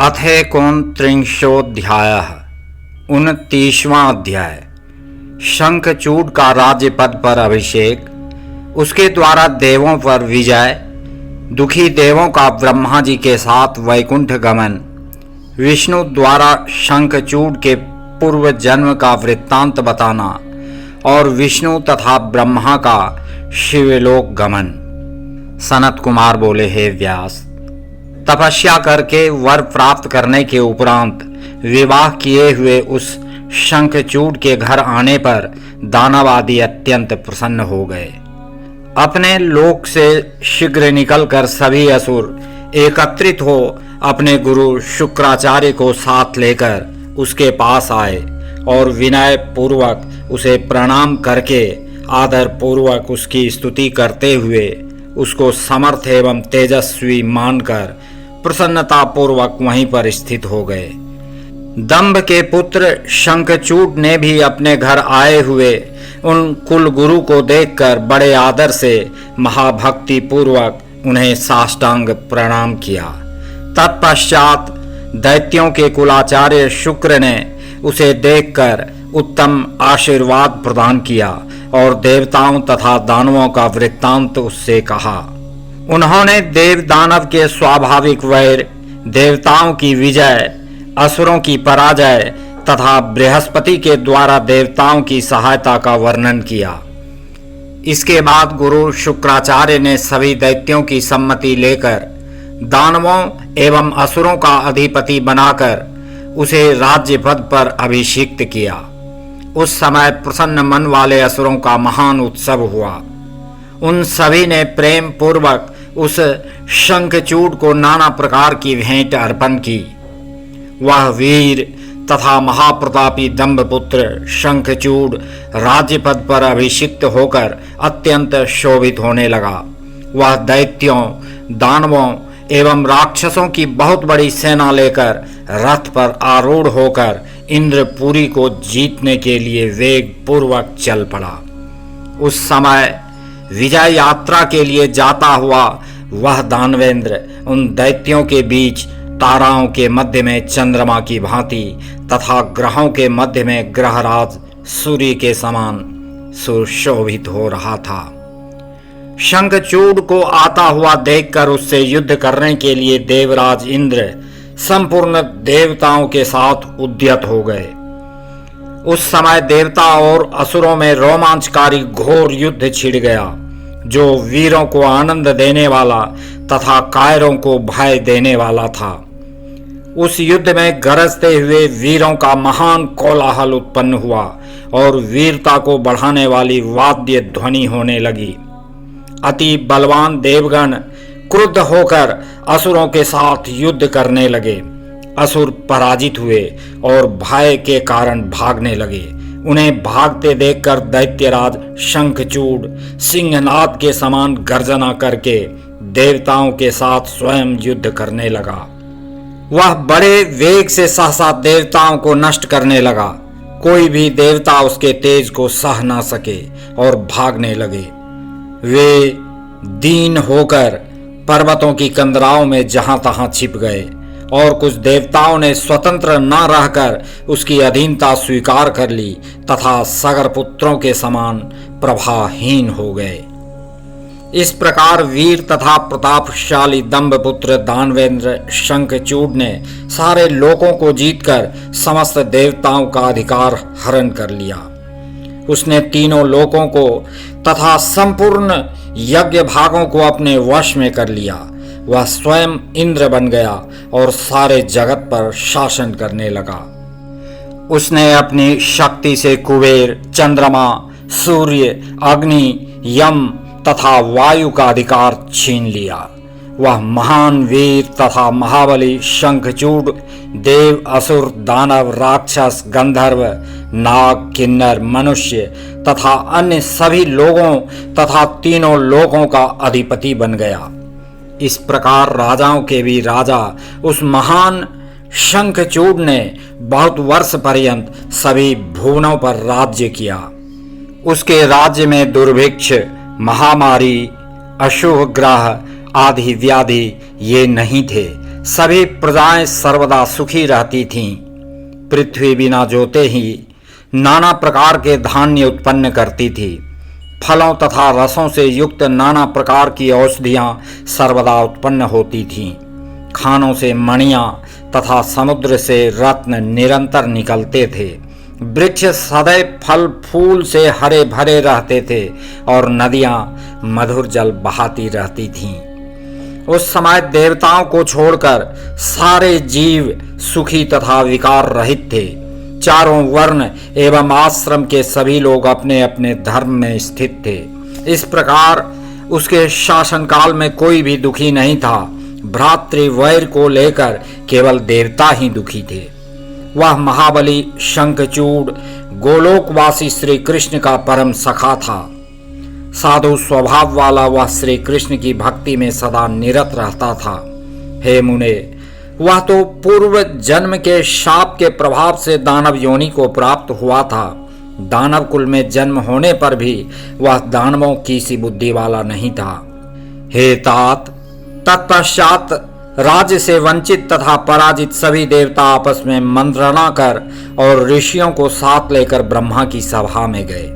अथैकोनत्रिंशोऽध्यायः 29वां अध्याय। शंखचूड का राज्य पद पर अभिषेक, उसके द्वारा देवों पर विजय, दुखी देवों का ब्रह्मा जी के साथ वैकुंठ गमन, विष्णु द्वारा शंखचूड के पूर्व जन्म का वृत्तांत बताना और विष्णु तथा ब्रह्मा का शिवलोक गमन। सनत कुमार बोले, हे व्यास, तपस्या करके वर प्राप्त करने के उपरांत विवाह किए हुए उस शंखचूड के घर आने पर दानव आदि अत्यंत प्रसन्न हो गए। अपने लोक से शीघ्र निकलकर सभी असुर एकत्रित हो अपने गुरु शुक्राचार्य को साथ लेकर उसके पास आए और विनय पूर्वक उसे प्रणाम करके आदर पूर्वक उसकी स्तुति करते हुए उसको समर्थ एवं तेजस्वी मानकर प्रसन्नता पूर्वक वहीं पर स्थित हो गए। दंभ के पुत्र शंखचूड ने भी अपने घर आए हुए उन कुल गुरु को देखकर बड़े आदर से महाभक्ति पूर्वक उन्हें साष्टांग प्रणाम किया। तत्पश्चात दैत्यों के कुलाचार्य शुक्र ने उसे देखकर उत्तम आशीर्वाद प्रदान किया और देवताओं तथा दानवों का वृत्तांत उससे कहा। उन्होंने देव दानव के स्वाभाविक वैर, देवताओं की विजय, असुरों की पराजय तथा बृहस्पति के द्वारा देवताओं की सहायता का वर्णन किया। इसके बाद गुरु शुक्राचार्य ने सभी दैत्यों की सम्मति लेकर दानवों एवं असुरों का अधिपति बनाकर उसे राज्य पद पर अभिषिक्त किया। उस समय प्रसन्न मन वाले असुरों का महान उत्सव हुआ। उन सभी ने प्रेम पूर्वक उस शंखचूड को नाना प्रकार की भेंट अर्पण की। वह वीर तथा महाप्रतापी दंभपुत्र शंखचूड राज्य पद पर अभिषिक्त होकर अत्यंत शोभित होने लगा। वह दैत्यों, दानवों एवं राक्षसों की बहुत बड़ी सेना लेकर रथ पर आरूढ़ होकर इंद्रपुरी को जीतने के लिए वेग पूर्वक चल पड़ा। उस समय विजय यात्रा के लिए जाता हुआ वह दानवेंद्र उन दैत्यों के बीच ताराओं के मध्य में चंद्रमा की भांति तथा ग्रहों के मध्य में ग्रहराज सूर्य के समान सुशोभित हो रहा था। शंखचूड को आता हुआ देखकर उससे युद्ध करने के लिए देवराज इंद्र संपूर्ण देवताओं के साथ उद्यत हो गए। उस समय देवता और असुरों में रोमांचकारी घोर युद्ध छिड़ गया, जो वीरों को आनंद देने वाला तथा कायरों को भय देने वाला था। उस युद्ध में गरजते हुए वीरों का महान कोलाहल उत्पन्न हुआ और वीरता को बढ़ाने वाली वाद्य ध्वनि होने लगी। अति बलवान देवगण क्रुद्ध होकर असुरों के साथ युद्ध करने लगे। असुर पराजित हुए और भय के कारण भागने लगे। उन्हें भागते देखकर दैत्यराज शंखचूड सिंहनाद के समान गर्जना करके देवताओं के साथ स्वयं युद्ध करने लगा। वह बड़े वेग से सहसा देवताओं को नष्ट करने लगा। कोई भी देवता उसके तेज को सह ना सके और भागने लगे। वे दीन होकर पर्वतों की कंदराओं में जहां तहां छिप गए और कुछ देवताओं ने स्वतंत्र न रहकर उसकी अधीनता स्वीकार कर ली तथा सगर पुत्रों के समान प्रभाहीन हो गए। इस प्रकार वीर तथा प्रतापशाली दंभपुत्र दानवेंद्र शंखचूड ने सारे लोकों को जीतकर समस्त देवताओं का अधिकार हरण कर लिया। उसने तीनों लोकों को तथा संपूर्ण यज्ञ भागों को अपने वश में कर लिया। वह स्वयं इंद्र बन गया और सारे जगत पर शासन करने लगा। उसने अपनी शक्ति से कुबेर, चंद्रमा, सूर्य, अग्नि, यम तथा वायु का अधिकार छीन लिया। वह महान वीर तथा महाबली शंखचूड देव, असुर, दानव, राक्षस, गंधर्व, नाग, किन्नर, मनुष्य तथा अन्य सभी लोगों तथा तीनों लोगों का अधिपति बन गया। इस प्रकार राजाओं के भी राजा उस महान शंखचूड ने बहुत वर्ष पर्यंत सभी भुवनों पर राज्य किया। उसके राज्य में दुर्भिक्ष, महामारी, अशुभ ग्रह आदि व्याधि ये नहीं थे, सभी प्रजाएं सर्वदा सुखी रहती थीं। पृथ्वी बिना जोते ही नाना प्रकार के धान्य उत्पन्न करती थी। फलों तथा रसों से युक्त नाना प्रकार की औषधियां सर्वदा उत्पन्न होती थीं। खानों से मणियां तथा समुद्र से रत्न निरंतर निकलते थे। वृक्ष सदैव फल फूल से हरे भरे रहते थे और नदियां मधुर जल बहाती रहती थीं। उस समय देवताओं को छोड़कर सारे जीव सुखी तथा विकार रहित थे। चारों वर्ण एवं आश्रम के सभी लोग अपने अपने धर्म में स्थित थे। इस प्रकार उसके शासनकाल में कोई भी दुखी नहीं था। भ्रातृवैर को लेकर केवल देवता ही दुखी थे। वह महाबली शंखचूड़ गोलोकवासी श्री कृष्ण का परम सखा था। साधु स्वभाव वाला वह श्री कृष्ण की भक्ति में सदा निरत रहता था। हे मुने, वह तो पूर्व जन्म के शाप के प्रभाव से दानव योनि को प्राप्त हुआ था। दानव कुल में जन्म होने पर भी वह दानवों की सी बुद्धि वाला नहीं था। हे तात, तत्पश्चात राज्य से वंचित तथा पराजित सभी देवता आपस में मंत्रणा कर और ऋषियों को साथ लेकर ब्रह्मा की सभा में गए।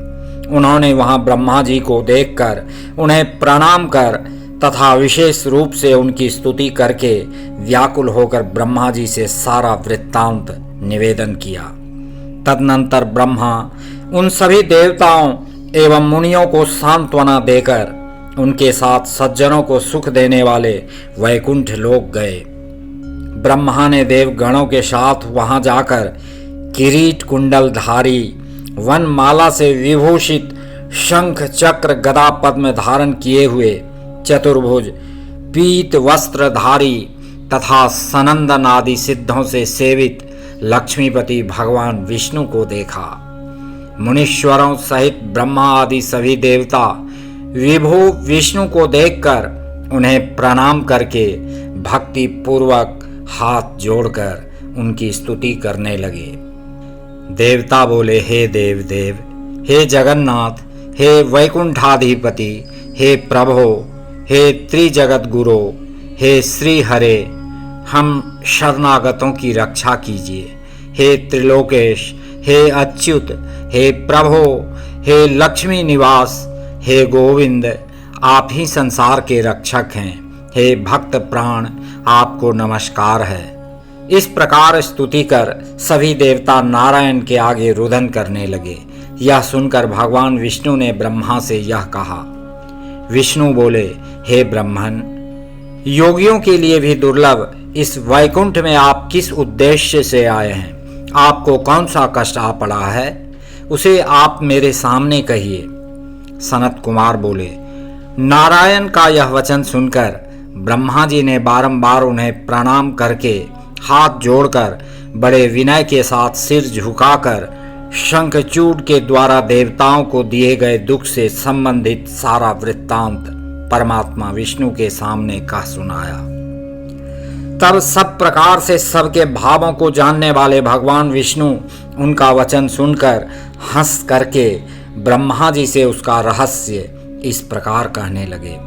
उन्होंने वहां ब्रह्मा जी को देखकर उन्हें प्रणाम कर तथा विशेष रूप से उनकी स्तुति करके व्याकुल होकर ब्रह्मा जी से सारा वृत्तांत निवेदन किया। तदनंतर ब्रह्मा उन सभी देवताओं एवं मुनियों को सांत्वना देकर उनके साथ सज्जनों को सुख देने वाले वैकुंठ लोक गए। ब्रह्मा ने देवगणों के साथ वहां जाकर किरीट कुंडल धारी, वन माला से विभूषित, शंख चक्र गदा पद्म धारण किए हुए, चतुर्भुज पीत वस्त्रधारी तथा सनंदन आदि सिद्धों से सेवित लक्ष्मीपति भगवान विष्णु को देखा। मुनीश्वरों सहित ब्रह्मा आदि सभी देवता विभु विष्णु को देखकर उन्हें प्रणाम करके भक्ति पूर्वक हाथ जोड़कर उनकी स्तुति करने लगे। देवता बोले, हे देव देव, हे जगन्नाथ, हे वैकुंठाधिपति, हे प्रभो, हे त्रिजगत गुरु, हे श्री हरे, हम शरणागतों की रक्षा कीजिए। हे त्रिलोकेश, हे अच्युत, हे प्रभो, हे लक्ष्मी निवास, हे गोविंद, आप ही संसार के रक्षक हैं। हे भक्त प्राण, आपको नमस्कार है। इस प्रकार स्तुति कर सभी देवता नारायण के आगे रुदन करने लगे। यह सुनकर भगवान विष्णु ने ब्रह्मा से यह कहा। विष्णु बोले, हे ब्रह्मन, योगियों के लिए भी दुर्लभ इस वैकुंठ में आप किस उद्देश्य से आए हैं? आपको कौन सा कष्ट आ पड़ा है, उसे आप मेरे सामने कहिए। सनत कुमार बोले, नारायण का यह वचन सुनकर ब्रह्मा जी ने बारंबार उन्हें प्रणाम करके हाथ जोड़कर बड़े विनय के साथ सिर झुकाकर शंखचूड़ के द्वारा देवताओं को दिए गए दुख से संबंधित सारा वृत्तांत परमात्मा विष्णु के सामने कह सुनाया। तब सब प्रकार से सबके भावों को जानने वाले भगवान विष्णु उनका वचन सुनकर हंस करके ब्रह्मा जी से उसका रहस्य इस प्रकार कहने लगे।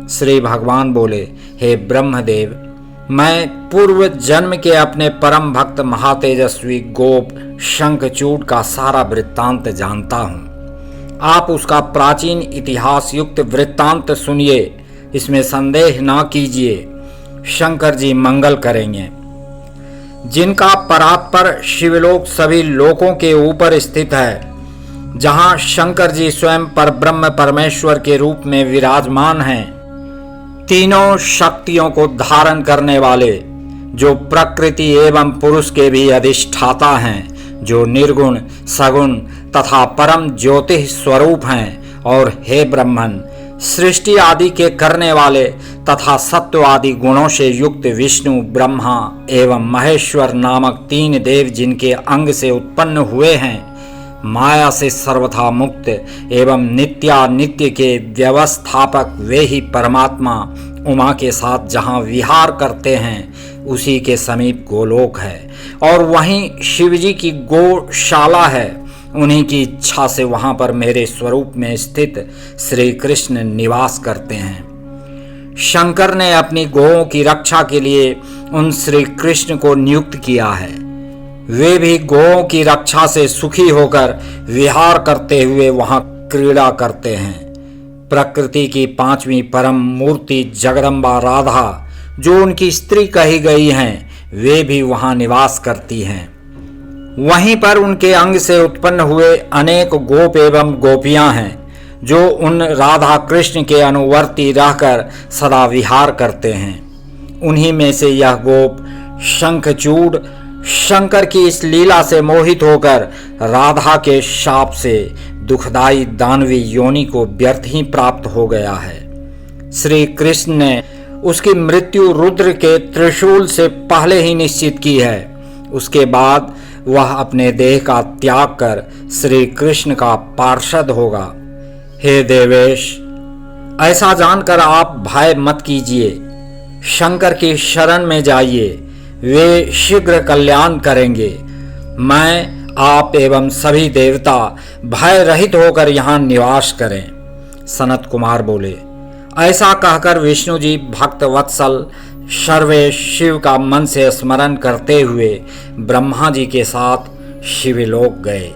श्री भगवान बोले, हे ब्रह्मदेव, मैं पूर्व जन्म के अपने परम भक्त महातेजस्वी गोप शंखचूड़ का सारा वृत्तांत जानता हूँ। आप उसका प्राचीन इतिहास युक्त वृत्तांत सुनिए, इसमें संदेह ना कीजिए। शंकर जी मंगल करेंगे। जिनका परात्पर शिवलोक सभी लोकों के ऊपर स्थित है, जहाँ शंकर जी स्वयं परब्रह्म परमेश्वर के रूप में विराजमान हैं, तीनों शक्तियों को धारण करने वाले, जो प्रकृति एवं पुरुष के भी अधिष्ठाता हैं, जो निर्गुण सगुण तथा परम ज्योति स्वरूप हैं, और हे ब्रह्मन, सृष्टि आदि के करने वाले तथा सत्व आदि गुणों से युक्त विष्णु, ब्रह्मा एवं महेश्वर नामक तीन देव जिनके अंग से उत्पन्न हुए हैं, माया से सर्वथा मुक्त एवं नित्यानित्य के व्यवस्थापक वे ही परमात्मा उमा के साथ जहाँ विहार करते हैं, उसी के समीप गोलोक है, और वहीं शिवजी की गौशाला है। उन्हीं की इच्छा से वहाँ पर मेरे स्वरूप में स्थित श्री कृष्ण निवास करते हैं। शंकर ने अपनी गौओं की रक्षा के लिए उन श्री कृष्ण को नियुक्त किया है। वे भी गौओं की रक्षा से सुखी होकर विहार करते हुए वहां क्रीड़ा करते हैं। प्रकृति की पांचवी परम मूर्ति जगदम्बा राधा, जो उनकी स्त्री कही गई हैं, वे भी वहां निवास करती हैं। वहीं पर उनके अंग से उत्पन्न हुए अनेक गोप एवं गोपियां हैं, जो उन राधा कृष्ण के अनुवर्ती रहकर सदा विहार करते हैं। उन्हीं में से यह गोप शंखचूड़ शंकर की इस लीला से मोहित होकर राधा के शाप से दुखदाई दानवी योनि को व्यर्थ ही प्राप्त हो गया है। श्री कृष्ण ने उसकी मृत्यु रुद्र के त्रिशूल से पहले ही निश्चित की है। उसके बाद वह अपने देह का त्याग कर श्री कृष्ण का पार्षद होगा। हे देवेश, ऐसा जानकर आप भय मत कीजिए, शंकर की शरण में जाइए, वे शीघ्र कल्याण करेंगे। मैं, आप एवं सभी देवता भय रहित होकर यहाँ निवास करें। सनत कुमार बोले। ऐसा कहकर विष्णु जी भक्त वत्सल सर्वेश शिव का मन से स्मरण करते हुए ब्रह्मा जी के साथ शिवलोक गए।